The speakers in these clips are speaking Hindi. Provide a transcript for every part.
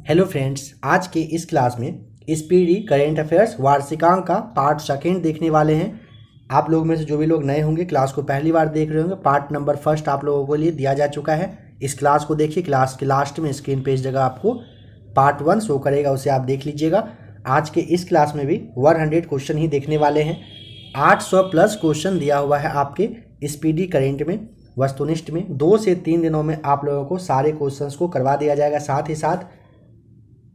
हेलो फ्रेंड्स, आज के इस क्लास में स्पीडी करेंट अफेयर्स वार्षिकांक का पार्ट सेकेंड देखने वाले हैं। आप लोग में से जो भी लोग नए होंगे, क्लास को पहली बार देख रहे होंगे, पार्ट नंबर फर्स्ट आप लोगों के लिए दिया जा चुका है। इस क्लास को देखिए, क्लास के लास्ट में स्क्रीन पे इस जगह आपको पार्ट 1 शो करेगा, उसे आप देख लीजिएगा। आज के इस क्लास में भी 100 क्वेश्चन ही देखने वाले हैं। 800 प्लस क्वेश्चन दिया हुआ है आपके स्पीडी करेंट में, वस्तुनिष्ठ में। 2 से 3 दिनों में आप लोगों को सारे क्वेश्चंस को करवा दिया जाएगा। साथ ही साथ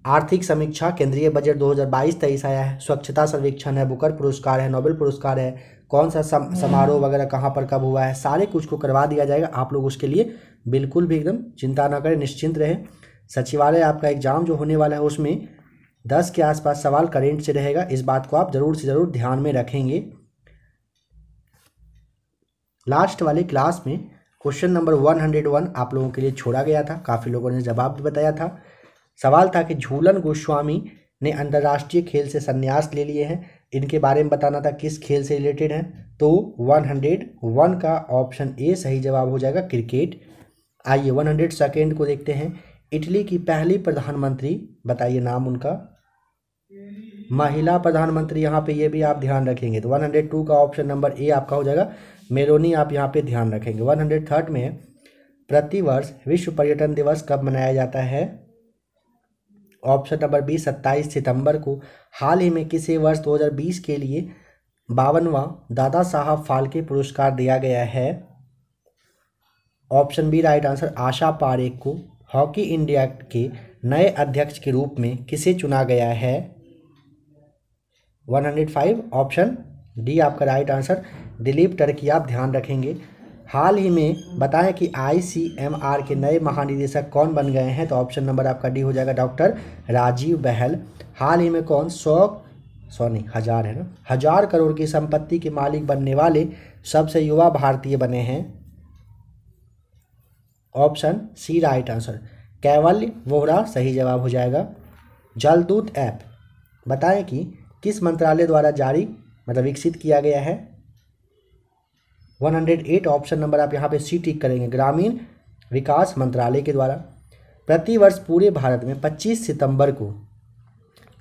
आर्थिक समीक्षा, केंद्रीय बजट 2022-23 आया है, स्वच्छता सर्वेक्षण है, बुकर पुरस्कार है, नोबेल पुरस्कार है, कौन सा समारोह वगैरह कहाँ पर कब हुआ है, सारे कुछ को करवा दिया जाएगा। आप लोग उसके लिए बिल्कुल भी एकदम चिंता ना करें, निश्चिंत रहें। सचिवालय आपका एग्जाम जो होने वाला है उसमें 10 के आसपास सवाल करेंट से रहेगा। इस बात को आप जरूर से ज़रूर ध्यान में रखेंगे। लास्ट वाले क्लास में क्वेश्चन नंबर 101 आप लोगों के लिए छोड़ा गया था। काफ़ी लोगों ने जवाब भी बताया था। सवाल था कि झूलन गोस्वामी ने अंतर्राष्ट्रीय खेल से संन्यास ले लिए हैं, इनके बारे में बताना था किस खेल से रिलेटेड है। तो 101 का ऑप्शन ए सही जवाब हो जाएगा, क्रिकेट। आइए 100 सेकेंड को देखते हैं। इटली की पहली प्रधानमंत्री, बताइए नाम उनका। महिला प्रधानमंत्री, यहाँ पे ये भी आप ध्यान रखेंगे। तो 102 का ऑप्शन नंबर ए आपका हो जाएगा, मेलोनी। आप यहाँ पे ध्यान रखेंगे। 103 में प्रतिवर्ष विश्व पर्यटन दिवस कब मनाया जाता है? ऑप्शन नंबर बी 27 सितंबर को। हाल ही में किसे वर्ष 2020 के लिए 52वां दादा साहब फाल्के पुरस्कार दिया गया है? Option B right answer, Asha Parekh को। हॉकी इंडिया के नए अध्यक्ष के रूप में किसे चुना गया है? 105 ऑप्शन डी आपका राइट आंसर, दिलीप टर्की। आप ध्यान रखेंगे। हाल ही में बताएं कि ICMR के नए महानिदेशक कौन बन गए हैं? तो ऑप्शन नंबर आपका डी हो जाएगा, डॉक्टर राजीव बहल। हाल ही में कौन 1000 करोड़ की संपत्ति के मालिक बनने वाले सबसे युवा भारतीय बने हैं? ऑप्शन सी राइट आंसर, कैवल्य वोहरा सही जवाब हो जाएगा। जलदूत ऐप बताएं कि किस मंत्रालय द्वारा विकसित किया गया है? 108 ऑप्शन नंबर आप यहाँ पे सी टिक करेंगे, ग्रामीण विकास मंत्रालय के द्वारा। प्रतिवर्ष पूरे भारत में 25 सितंबर को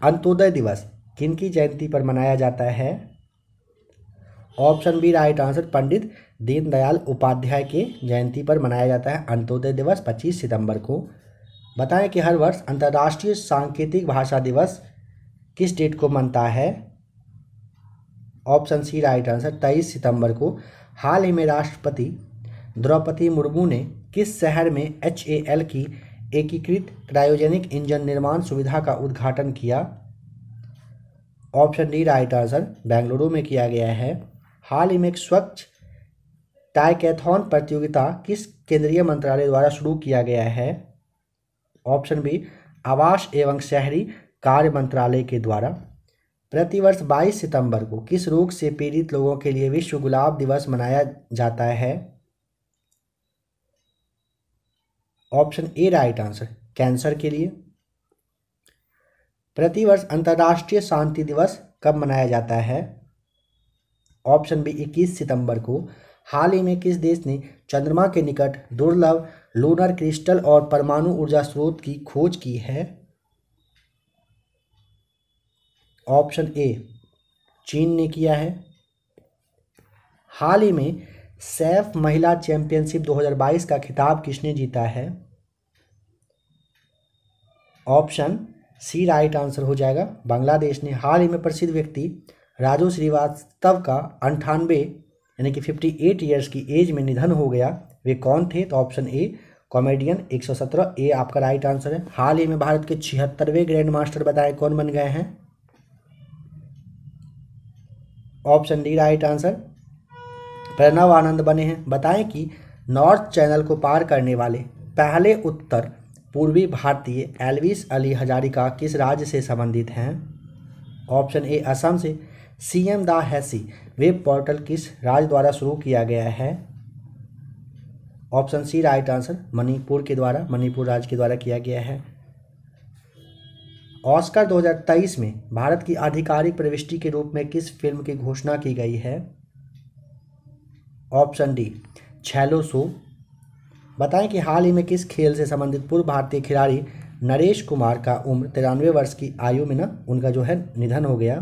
अंत्योदय दिवस किनकी जयंती पर मनाया जाता है? Option B right answer, Pandit Deendayal Upadhyay के जयंती पर मनाया जाता है अंत्योदय दिवस 25 सितंबर को। बताएं कि हर वर्ष अंतर्राष्ट्रीय सांकेतिक भाषा दिवस किस डेट को मनता है? ऑप्शन सी राइट आंसर, 23 सितंबर को। हाल ही में राष्ट्रपति द्रौपदी मुर्मू ने किस शहर में HAL की एकीकृत क्रायोजेनिक इंजन निर्माण सुविधा का उद्घाटन किया? Option D right answer, Bengaluru में किया गया है। हाल ही में एक स्वच्छ टाइकैथॉन प्रतियोगिता किस केंद्रीय मंत्रालय द्वारा शुरू किया गया है? ऑप्शन बी आवास एवं शहरी कार्य मंत्रालय के द्वारा। प्रतिवर्ष 22 सितंबर को किस रोग से पीड़ित लोगों के लिए विश्व गुलाब दिवस मनाया जाता है? Option A right answer, cancer के लिए। प्रतिवर्ष अंतर्राष्ट्रीय शांति दिवस कब मनाया जाता है? ऑप्शन बी 21 सितंबर को। हाल ही में किस देश ने चंद्रमा के निकट दुर्लभ लूनर क्रिस्टल और परमाणु ऊर्जा स्रोत की खोज की है? ऑप्शन ए चीन ने किया है। हाल ही में सैफ महिला चैंपियनशिप 2022 का खिताब किसने जीता है? ऑप्शन सी राइट आंसर हो जाएगा, बांग्लादेश ने। हाल ही में प्रसिद्ध व्यक्ति राजू श्रीवास्तव का 98 यानी कि 58 ईयर्स की एज में निधन हो गया, वे कौन थे? तो ऑप्शन ए कॉमेडियन 117 ए आपका राइट आंसर है। हाल ही में भारत के 76वें ग्रैंड मास्टर बताएं कौन बन गए हैं? Option D right answer, Pranav Anand बने हैं। बताएं कि नॉर्थ चैनल को पार करने वाले पहले उत्तर पूर्वी भारतीय एल्विस अली हजारिका किस राज्य से संबंधित हैं? ऑप्शन ए असम से। CM द हैसी वेब पोर्टल किस राज्य द्वारा शुरू किया गया है? Option C right answer, Manipur राज्य के द्वारा किया गया है। ऑस्कर 2023 में भारत की आधिकारिक प्रविष्टि के रूप में किस फिल्म की घोषणा की गई है? Option D Chhello Show. बताएं कि हाल ही में किस खेल से संबंधित पूर्व भारतीय खिलाड़ी नरेश कुमार का उम्र 93 वर्ष की आयु में ना उनका जो है निधन हो गया।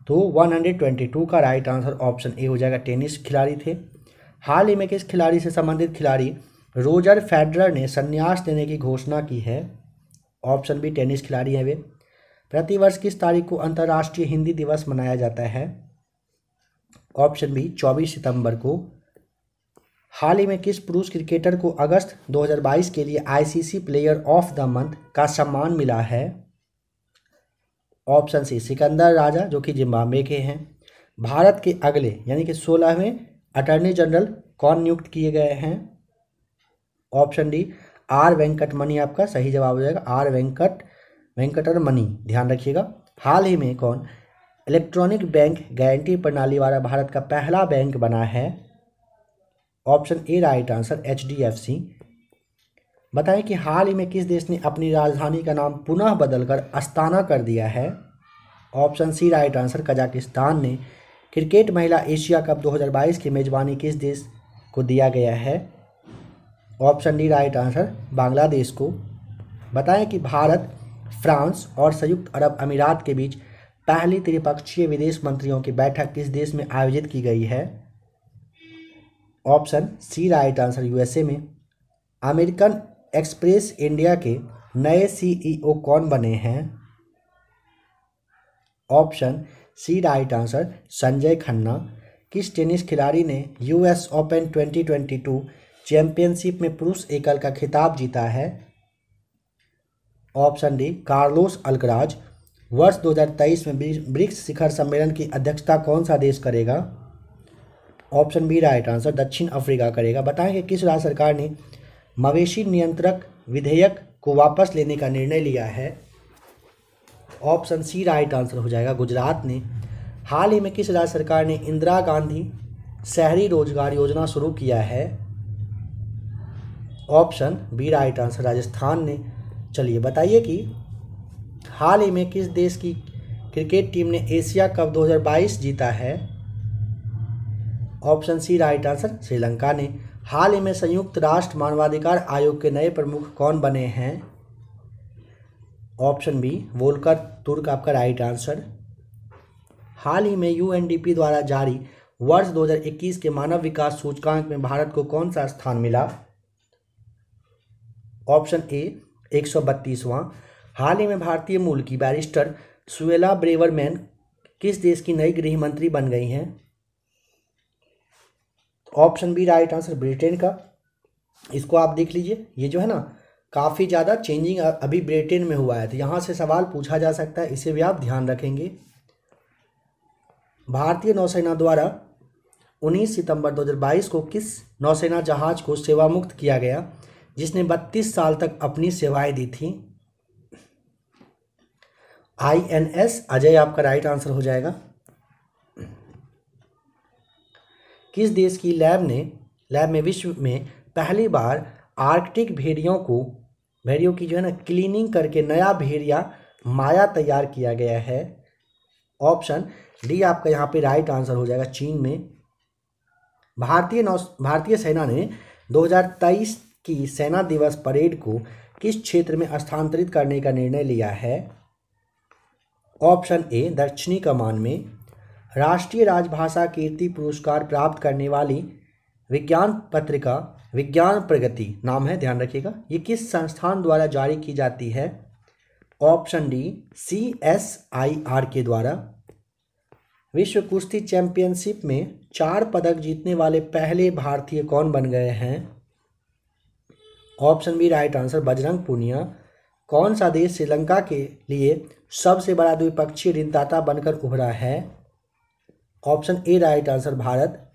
तो 122 का राइट आंसर ऑप्शन ए हो जाएगा, टेनिस खिलाड़ी थे। हाल ही में किस खिलाड़ी से संबंधित खिलाड़ी रोजर फेडरर ने संन्यास लेने की घोषणा की है? ऑप्शन बी, टेनिस खिलाड़ी हैं वे। प्रतिवर्ष किस तारीख को अंतर्राष्ट्रीय हिंदी दिवस मनाया जाता है? ऑप्शन बी, 24 सितंबर को। हाल ही में किस पुरुष क्रिकेटर को अगस्त 2022 के लिए ICC player of the month का सम्मान मिला है? ऑप्शन सी, सिकंदर राजा जो कि जिम्बाब्वे के हैं। भारत के अगले यानी कि 16वें अटॉर्नी जनरल कौन नियुक्त किए गए हैं? ऑप्शन डी, आर वेंकटमणि आपका सही जवाब हो जाएगा, आर वेंकटरमणि, ध्यान रखिएगा। हाल ही में कौन इलेक्ट्रॉनिक बैंक गारंटी प्रणाली वाला भारत का पहला बैंक बना है? Option A right answer, HDFC. बताएं कि हाल ही में किस देश ने अपनी राजधानी का नाम पुनः बदलकर अस्ताना कर दिया है? Option C right answer, Kazakhstan ने। क्रिकेट महिला एशिया कप 2022 की मेजबानी किस देश को दिया गया है? Option D right answer, Bangladesh को। बताएं कि भारत, फ्रांस और संयुक्त अरब अमीरात के बीच पहली त्रिपक्षीय विदेश मंत्रियों की बैठक किस देश में आयोजित की गई है? Option C right answer, USA में। अमेरिकन एक्सप्रेस इंडिया के नए सीईओ कौन बने हैं? Option C right answer, Sanjay Khanna. किस टेनिस खिलाड़ी ने यूएस ओपन 2022 चैंपियनशिप में पुरुष एकल का खिताब जीता है? Option D, Carlos Alcaraz. वर्ष 2023 में ब्रिक्स शिखर सम्मेलन की अध्यक्षता कौन सा देश करेगा? ऑप्शन बी राइट आंसर, दक्षिण अफ्रीका करेगा। बताएं कि किस राज्य सरकार ने मवेशी नियंत्रक विधेयक को वापस लेने का निर्णय लिया है? ऑप्शन सी राइट आंसर हो जाएगा, गुजरात ने। हाल ही में किस राज्य सरकार ने इंदिरा गांधी शहरी रोजगार योजना शुरू किया है? Option B right answer, Rajasthan ने। चलिए बताइए कि हाल ही में किस देश की क्रिकेट टीम ने एशिया कप 2022 जीता है? Option C right answer, Sri Lanka ने। हाल ही में संयुक्त राष्ट्र मानवाधिकार आयोग के नए प्रमुख कौन बने हैं? ऑप्शन बी, वोल्कर तुर्क आपका राइट आंसर। हाल ही में यूएनडीपी द्वारा जारी वर्ष 2021 के मानव विकास सूचकांक में भारत को कौन सा स्थान मिला? Option A, 132वां। हाल ही में भारतीय मूल की बैरिस्टर सुएला ब्रेवरमैन किस देश की नई गृह मंत्री बन गई हैं? Option B right answer, Britain का। इसको आप देख लीजिए, ये जो है ना काफ़ी ज़्यादा चेंजिंग अभी ब्रिटेन में हुआ है, तो यहाँ से सवाल पूछा जा सकता है, इसे भी आप ध्यान रखेंगे। भारतीय नौसेना द्वारा 19 सितंबर 2022 को किस नौसेना जहाज को सेवामुक्त किया गया जिसने 32 साल तक अपनी सेवाएं दी थी? आईएनएस अजय आपका राइट आंसर हो जाएगा। किस देश की लैब में विश्व में पहली बार आर्कटिक भेड़ियों की जो है ना क्लीनिंग करके नया भेड़िया माया तैयार किया गया है? ऑप्शन डी आपका यहाँ पे राइट आंसर हो जाएगा, चीन में। भारतीय सेना ने 2023 की सेना दिवस परेड को किस क्षेत्र में स्थानांतरित करने का निर्णय लिया है? ऑप्शन ए, दक्षिणी कमान में। राष्ट्रीय राजभाषा कीर्ति पुरस्कार प्राप्त करने वाली विज्ञान पत्रिका विज्ञान प्रगति नाम है, ध्यान रखिएगा, ये किस संस्थान द्वारा जारी की जाती है? ऑप्शन डी, CSIR के द्वारा। विश्व कुश्ती चैंपियनशिप में 4 पदक जीतने वाले पहले भारतीय कौन बन गए हैं? Option B right answer, Bajrang Punia. कौन सा देश श्रीलंका के लिए सबसे बड़ा द्विपक्षीय ऋणदाता बनकर उभरा है? Option A right answer, Bharat.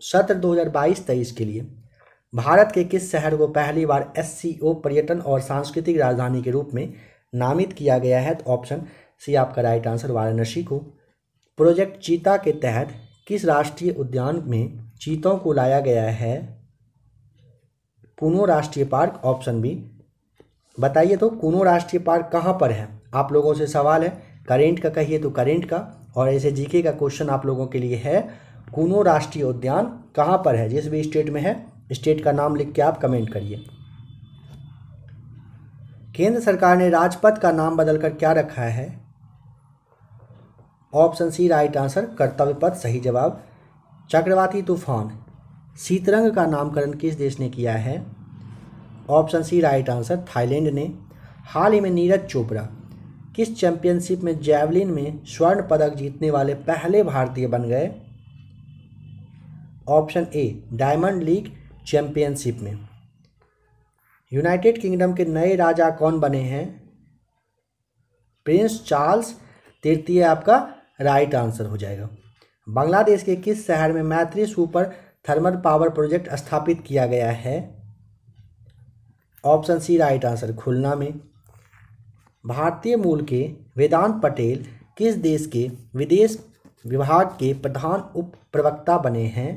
सत्र 2022-23 के लिए भारत के किस शहर को पहली बार SCO पर्यटन और सांस्कृतिक राजधानी के रूप में नामित किया गया है? तो ऑप्शन सी आपका राइट आंसर, वाराणसी को। प्रोजेक्ट चीता के तहत किस राष्ट्रीय उद्यान में चीतों को लाया गया है? कूनो राष्ट्रीय पार्क, ऑप्शन बी। बताइए तो कूनो राष्ट्रीय पार्क कहाँ पर है? आप लोगों से सवाल है, करेंट का कहिए तो करेंट का, और ऐसे जीके का क्वेश्चन आप लोगों के लिए है। कूनो राष्ट्रीय उद्यान कहाँ पर है? जिस भी स्टेट में है, स्टेट का नाम लिख के आप कमेंट करिए। केंद्र सरकार ने राजपथ का नाम बदलकर क्या रखा है? ऑप्शन सी राइट आंसर, कर्तव्य पथ सही जवाब। चक्रवाती तूफान सीतरंग का नामकरण किस देश ने किया है? Option C right answer, Thailand ने। हाल ही में नीरज चोपड़ा किस चैंपियनशिप में जैवलिन में स्वर्ण पदक जीतने वाले पहले भारतीय बन गए? Option A diamond league championship में। यूनाइटेड किंगडम के नए राजा कौन बने हैं? प्रिंस चार्ल्स तृतीय आपका राइट आंसर हो जाएगा। बांग्लादेश के किस शहर में मैत्री सुपर थर्मल पावर प्रोजेक्ट स्थापित किया गया है? ऑप्शन सी राइट आंसर, खुलना में। भारतीय मूल के वेदांत पटेल किस देश के विदेश विभाग के प्रधान उप प्रवक्ता बने हैं?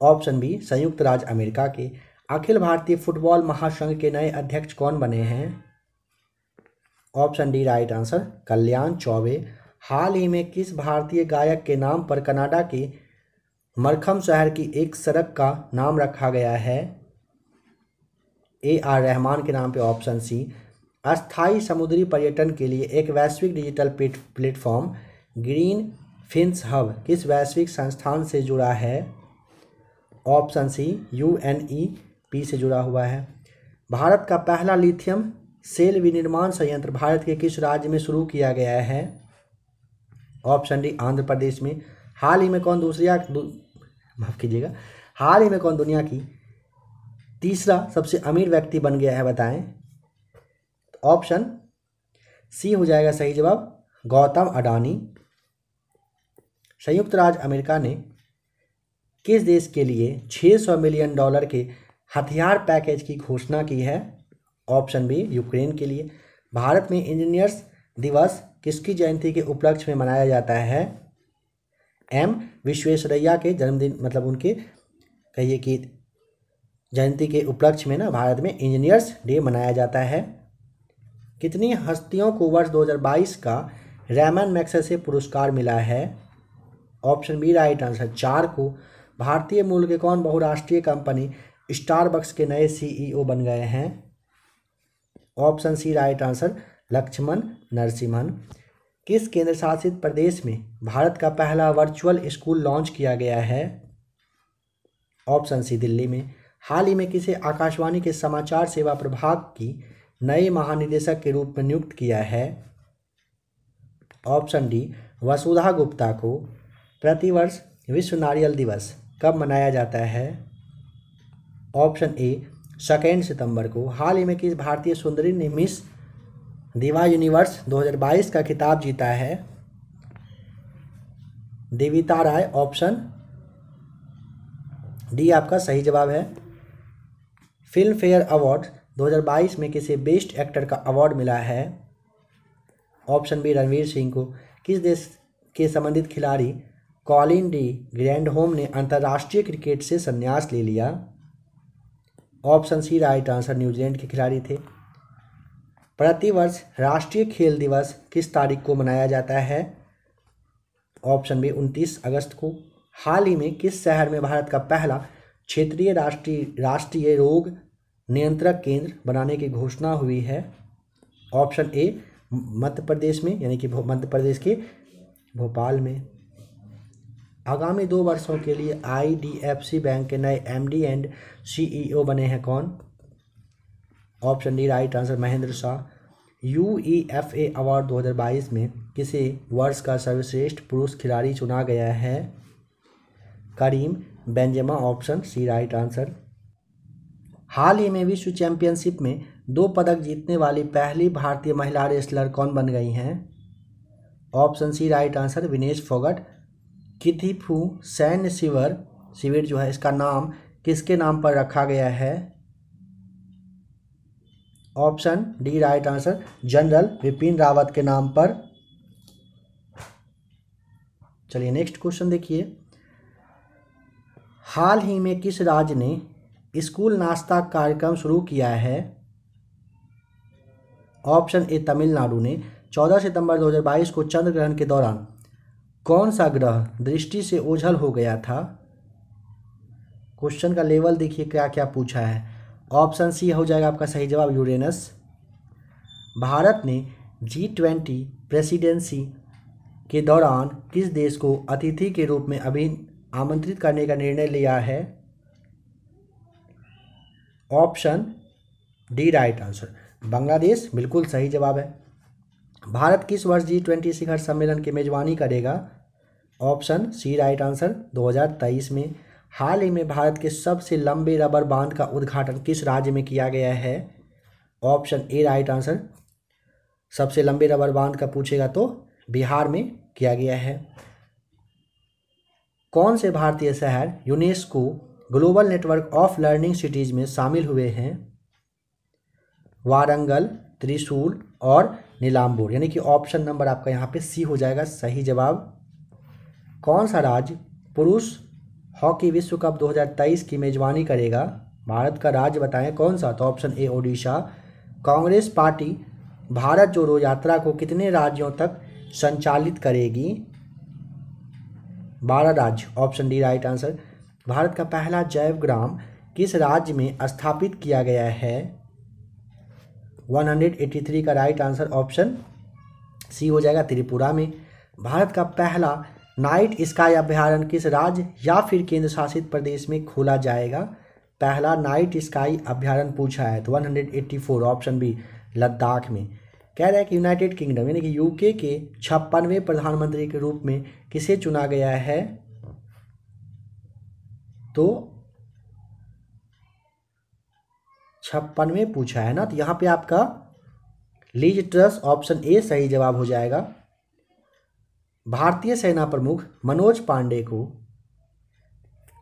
ऑप्शन बी संयुक्त राज्य अमेरिका के। अखिल भारतीय फुटबॉल महासंघ के नए अध्यक्ष कौन बने हैं? ऑप्शन डी राइट आंसर, कल्याण चौबे। हाल ही में किस भारतीय गायक के नाम पर कनाडा के मरखम शहर की एक सड़क का नाम रखा गया है? AR रहमान के नाम पे। Option C. अस्थायी समुद्री पर्यटन के लिए एक वैश्विक digital platform green fins hub किस वैश्विक संस्थान से जुड़ा है? ऑप्शन सी UNEP से जुड़ा हुआ है। भारत का पहला लिथियम सेल विनिर्माण संयंत्र भारत के किस राज्य में शुरू किया गया है? ऑप्शन डी आंध्र प्रदेश में। हाल ही में कौन हाल ही में कौन दुनिया की तीसरा सबसे अमीर व्यक्ति बन गया है, बताएं? ऑप्शन सी हो जाएगा सही जवाब, गौतम अडानी। संयुक्त राज्य अमेरिका ने किस देश के लिए $600 मिलियन के हथियार पैकेज की घोषणा की है? ऑप्शन बी यूक्रेन के लिए। भारत में इंजीनियर्स दिवस किसकी जयंती के उपलक्ष्य में मनाया जाता है? M विश्वेश्वरैया के जन्मदिन, मतलब उनके कहिए कि जयंती के उपलक्ष्य में ना भारत में इंजीनियर्स डे मनाया जाता है। कितनी हस्तियों को वर्ष 2022 का रैमन मैग्सेसे पुरस्कार मिला है? ऑप्शन बी राइट आंसर, 4 को। भारतीय मूल के कौन बहुराष्ट्रीय कंपनी स्टारबक्स के नए CEO बन गए हैं? Option C right answer, Laxman Narasimhan. किस केंद्र शासित प्रदेश में भारत का पहला वर्चुअल स्कूल लॉन्च किया गया है? ऑप्शन सी दिल्ली में। हाल ही में किसे आकाशवाणी के समाचार सेवा प्रभाग की नए महानिदेशक के रूप में नियुक्त किया है? ऑप्शन डी वसुधा गुप्ता को। प्रतिवर्ष विश्व नारियल दिवस कब मनाया जाता है? ऑप्शन ए 2 सितंबर को। हाल ही में किस भारतीय सुंदरी ने मिस दिवा यूनिवर्स 2022 का खिताब जीता है? देविता राय। ऑप्शन डी आपका सही जवाब है। फिल्म फेयर अवार्ड 2022 में किसे बेस्ट एक्टर का अवार्ड मिला है? ऑप्शन बी रणवीर सिंह को। किस देश के संबंधित खिलाड़ी कॉलिन डी ग्रैंडहोम ने अंतर्राष्ट्रीय क्रिकेट से संन्यास ले लिया? Option C right answer, New Zealand के खिलाड़ी थे। प्रतिवर्ष राष्ट्रीय खेल दिवस किस तारीख को मनाया जाता है? ऑप्शन बी 29 अगस्त को। हाल ही में किस शहर में भारत का पहला क्षेत्रीय राष्ट्रीय रोग नियंत्रक केंद्र बनाने की घोषणा हुई है? ऑप्शन ए मध्य प्रदेश में, यानी कि मध्य प्रदेश के भोपाल में। आगामी 2 वर्षों के लिए IDFC बैंक के नए MD एंड CEO बने हैं कौन? Option D right answer, Mahendra Shah. UEFA award 2022 में किसे वर्ष का सर्वश्रेष्ठ पुरुष खिलाड़ी चुना गया है? Karim Benzema. Option C right answer. हाल ही में विश्व चैंपियनशिप में 2 पदक जीतने वाली पहली भारतीय महिला रेसलर कौन बन गई हैं? Option C right answer, Vinesh Phogat. किथिफू सैन्य शिविर जो है, इसका नाम किसके नाम पर रखा गया है? Option D right answer, general Vipin Rawat के नाम पर। चलिए नेक्स्ट क्वेश्चन देखिए। हाल ही में किस राज्य ने स्कूल नाश्ता कार्यक्रम शुरू किया है? ऑप्शन ए तमिलनाडु ने 14 सितंबर 2022 को चंद्र ग्रहण के दौरान कौन सा ग्रह दृष्टि से ओझल हो गया था? क्वेश्चन का लेवल देखिए क्या क्या पूछा है। ऑप्शन सी हो जाएगा आपका सही जवाब, यूरेनस। भारत ने G20 प्रेसिडेंसी के दौरान किस देश को अतिथि के रूप में अभी आमंत्रित करने का निर्णय लिया है? Option D right answer, Bangladesh बिल्कुल सही जवाब है। भारत किस वर्ष G20 शिखर सम्मेलन की मेजबानी करेगा? ऑप्शन सी राइट आंसर, 2023 में। हाल ही में भारत के सबसे लंबे रबर बांध का उद्घाटन किस राज्य में किया गया है? ऑप्शन ए राइट आंसर, सबसे लंबे रबर बांध का पूछेगा तो बिहार में किया गया है। कौन से भारतीय शहर UNESCO global network of learning cities में शामिल हुए हैं? वारंगल, त्रिशूल और नीलाम्बूर, यानी कि ऑप्शन नंबर आपका यहाँ पे सी हो जाएगा सही जवाब। कौन सा राज्य पुरुष हॉकी विश्व कप 2023 की मेजबानी करेगा? भारत का राज्य बताएं कौन सा? तो option A Odisha. Congress party Bharat जोड़ो यात्रा को कितने राज्यों तक संचालित करेगी? 12 राज्य, option D right answer. Bharat का पहला जैव ग्राम किस राज्य में स्थापित किया गया है? 183 का राइट आंसर ऑप्शन सी हो जाएगा, त्रिपुरा में। भारत का पहला नाइट स्काई अभ्यारण्य किस राज्य या फिर केंद्र शासित प्रदेश में खोला जाएगा? पहला नाइट स्काई अभ्यारण्य पूछा है तो 184, ऑप्शन बी, लद्दाख में। कह रहा है कि यूनाइटेड किंगडम यानी कि यूके के 56वें प्रधानमंत्री के रूप में किसे चुना गया है? तो 56वें पूछा है ना, तो यहाँ पे आपका लीज ट्रस, ऑप्शन ए सही जवाब हो जाएगा। भारतीय सेना प्रमुख मनोज पांडे को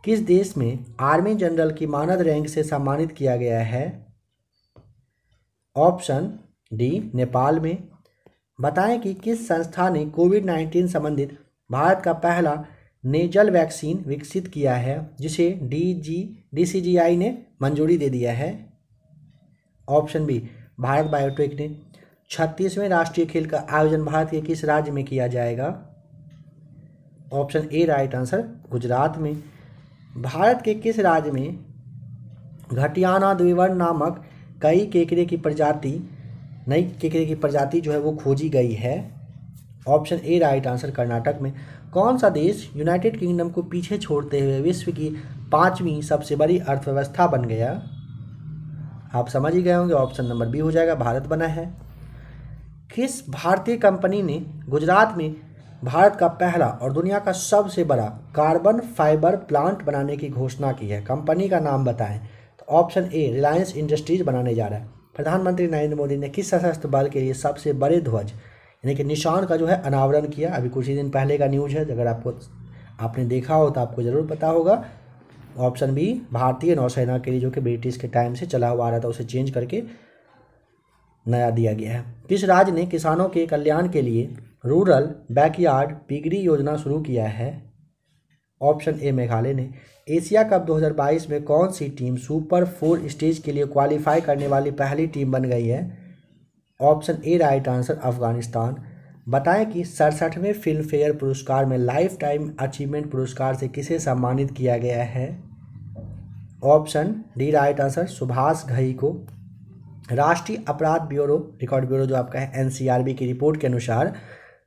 किस देश में आर्मी जनरल की मानद रैंक से सम्मानित किया गया है? ऑप्शन डी नेपाल में। बताएं कि किस संस्था ने कोविड-19 संबंधित भारत का पहला नेजल वैक्सीन विकसित किया है जिसे DCGI ने मंजूरी दे दिया है? ऑप्शन बी, भारत बायोटेक ने। 36वें राष्ट्रीय खेल का आयोजन भारत के किस राज्य में किया जाएगा? Option A right answer, Gujarat में। भारत के किस राज्य में घटियाना द्विवर्ण नामक नई केकड़े की प्रजाति जो है वो खोजी गई है? Option A right answer, Karnataka में। कौन सा देश यूनाइटेड किंगडम को पीछे छोड़ते हुए विश्व की 5वीं सबसे बड़ी अर्थव्यवस्था बन गया? आप समझ ही गए होंगे, ऑप्शन नंबर बी हो जाएगा, भारत बना है। किस भारतीय कंपनी ने गुजरात में भारत का पहला और दुनिया का सबसे बड़ा कार्बन फाइबर प्लांट बनाने की घोषणा की है? कंपनी का नाम बताएं। तो ऑप्शन ए, रिलायंस इंडस्ट्रीज बनाने जा रहा है। प्रधानमंत्री नरेंद्र मोदी ने किस सशस्त्र बल के लिए सबसे बड़े ध्वज यानी कि निशान का जो है अनावरण किया? अभी कुछ ही दिन पहले का न्यूज़ है, अगर आपने देखा हो तो आपको ज़रूर पता होगा। ऑप्शन बी, भारतीय नौसेना के लिए, जो कि ब्रिटिश के टाइम से चला हुआ आ रहा था, उसे चेंज करके नया दिया गया है। किस राज्य ने किसानों के कल्याण के लिए रूरल बैकयार्ड पिगरी योजना शुरू किया है? ऑप्शन ए, मेघालय ने। एशिया कप 2022 में कौन सी टीम सुपर 4 स्टेज के लिए क्वालिफाई करने वाली पहली टीम बन गई है? Option A right answer, Afghanistan. बताएं कि 67वें फिल्म फेयर पुरस्कार में लाइफ टाइम अचीवमेंट पुरस्कार से किसे सम्मानित किया गया है? Option D right answer, Subhash Ghai को। राष्ट्रीय अपराध ब्यूरो, रिकॉर्ड ब्यूरो जो आपका है, NCRB की रिपोर्ट के अनुसार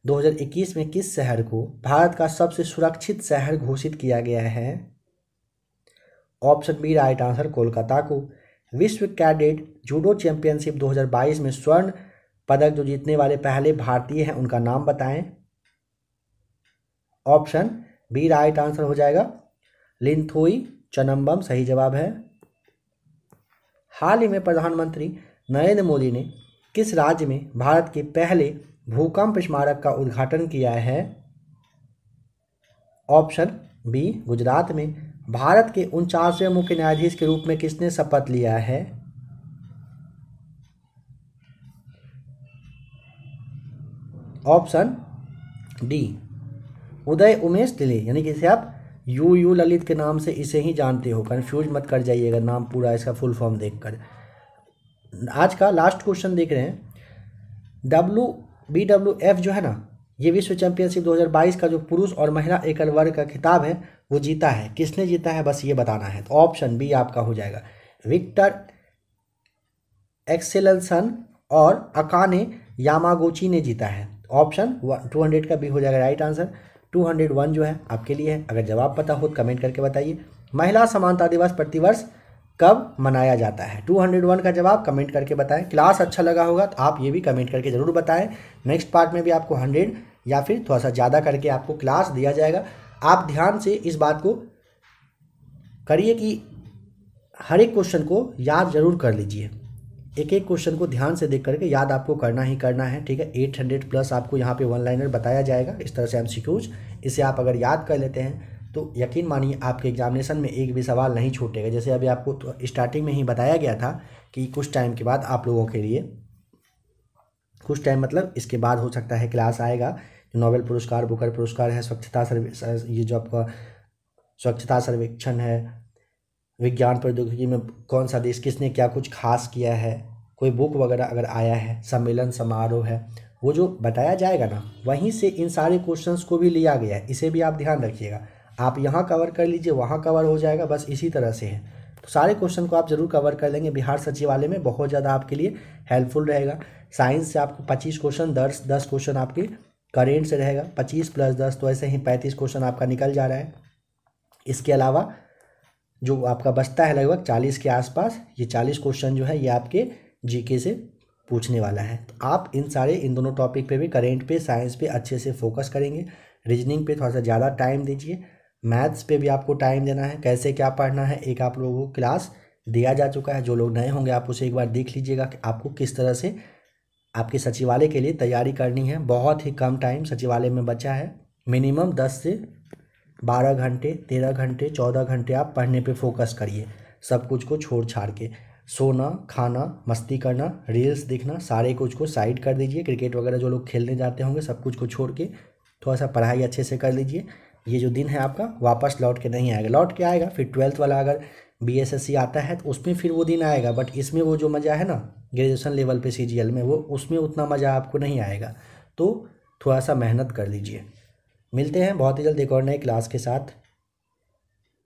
2021 में किस शहर को भारत का सबसे सुरक्षित शहर घोषित किया गया है? Option B right answer, Kolkata को। विश्व कैडेट जूडो चैंपियनशिप 2022 में स्वर्ण पदक जो जीतने वाले पहले भारतीय हैं उनका नाम बताएं। ऑप्शन बी राइट आंसर हो जाएगा, लिंथोई चनम्बम सही जवाब है। हाल ही में प्रधानमंत्री नरेंद्र मोदी ने किस राज्य में भारत के पहले भूकंप स्मारक का उद्घाटन किया है? ऑप्शन बी, गुजरात में। भारत के 49वें मुख्य न्यायाधीश के रूप में किसने शपथ लिया है? ऑप्शन डी, उदय उमेश दिले, यानी कि इसे आप यू ललित के नाम से इसे ही जानते हो, कंफ्यूज मत कर जाइएगा नाम पूरा इसका फुल फॉर्म देखकर। आज का लास्ट क्वेश्चन देख रहे हैं। BWF जो है ना, ये विश्व चैंपियनशिप 2022 का जो पुरुष और महिला एकल वर्ग का खिताब है वो जीता है, किसने जीता है बस ये बताना है। तो ऑप्शन बी आपका हो जाएगा, विक्टर एक्सेलसन और अकाने यामागुची ने जीता है। ऑप्शन 200 का बी हो जाएगा राइट आंसर। 201 जो है आपके लिए है, अगर जवाब पता हो तो कमेंट करके बताइए। महिला समानता दिवस प्रतिवर्ष कब मनाया जाता है? 201 का जवाब कमेंट करके बताएं। क्लास अच्छा लगा होगा तो आप ये भी कमेंट करके ज़रूर बताएं। नेक्स्ट पार्ट में भी आपको 100 या फिर थोड़ा सा ज़्यादा करके आपको क्लास दिया जाएगा। आप ध्यान से इस बात को करिए कि हर एक क्वेश्चन को याद जरूर कर लीजिए, एक एक क्वेश्चन को ध्यान से देख करके याद आपको करना ही करना है, ठीक है। 800 प्लस आपको यहाँ पे वन लाइनर बताया जाएगा, इस तरह से एमसीक्यूज, इसे आप अगर याद कर लेते हैं तो यकीन मानिए आपके एग्जामिनेशन में एक भी सवाल नहीं छूटेगा। जैसे अभी आपको तो स्टार्टिंग में ही बताया गया था कि कुछ टाइम के बाद आप लोगों के लिए, कुछ टाइम मतलब इसके बाद हो सकता है क्लास आएगा, जो नोबेल पुरस्कार, बुकर पुरस्कार है, स्वच्छता ये जो आपका स्वच्छता सर्वेक्षण है, विज्ञान प्रौद्योगिकी में कौन सा देश किसने क्या कुछ खास किया है, कोई बुक वगैरह अगर आया है, सम्मेलन समारोह है, वो जो बताया जाएगा ना, वहीं से इन सारे क्वेश्चंस को भी लिया गया है। इसे भी आप ध्यान रखिएगा, आप यहाँ कवर कर लीजिए, वहाँ कवर हो जाएगा, बस इसी तरह से है। तो सारे क्वेश्चन को आप जरूर कवर कर लेंगे। बिहार सचिवालय में बहुत ज़्यादा आपके लिए हेल्पफुल रहेगा। साइंस से आपको 25 क्वेश्चन, 10 क्वेश्चन आपके करेंट से रहेगा, 25 + 10 तो ऐसे ही 35 क्वेश्चन आपका निकल जा रहा है। इसके अलावा जो आपका बचता है लगभग 40 के आसपास, ये 40 क्वेश्चन जो है ये आपके जीके से पूछने वाला है। तो आप इन दोनों टॉपिक पे भी, करेंट पे, साइंस पे अच्छे से फोकस करेंगे। रीजनिंग पे थोड़ा सा ज़्यादा टाइम दीजिए, मैथ्स पे भी आपको टाइम देना है। कैसे क्या पढ़ना है एक आप लोगों को क्लास दिया जा चुका है, जो लोग नए होंगे आप उसे एक बार देख लीजिएगा कि आपको किस तरह से आपके सचिवालय के लिए तैयारी करनी है। बहुत ही कम टाइम सचिवालय में बचा है, मिनिमम 10 से 12 घंटे, 13 घंटे, 14 घंटे आप पढ़ने पे फोकस करिए। सब कुछ को छोड़ छाड़ के, सोना, खाना, मस्ती करना, रील्स देखना, सारे कुछ को साइड कर दीजिए। क्रिकेट वगैरह जो लोग खेलने जाते होंगे सब कुछ को छोड़ के थोड़ा सा पढ़ाई अच्छे से कर लीजिए। ये जो दिन है आपका वापस लौट के नहीं आएगा, लौट के आएगा फिर 12th वाला अगर BSSC आता है तो उसमें फिर वो दिन आएगा, बट इसमें वो जो मज़ा है ना ग्रेजुएशन लेवल पे CGL में, वो उसमें उतना मज़ा आपको नहीं आएगा। तो थोड़ा सा मेहनत कर लीजिए। मिलते हैं बहुत ही जल्द एक और नए क्लास के साथ।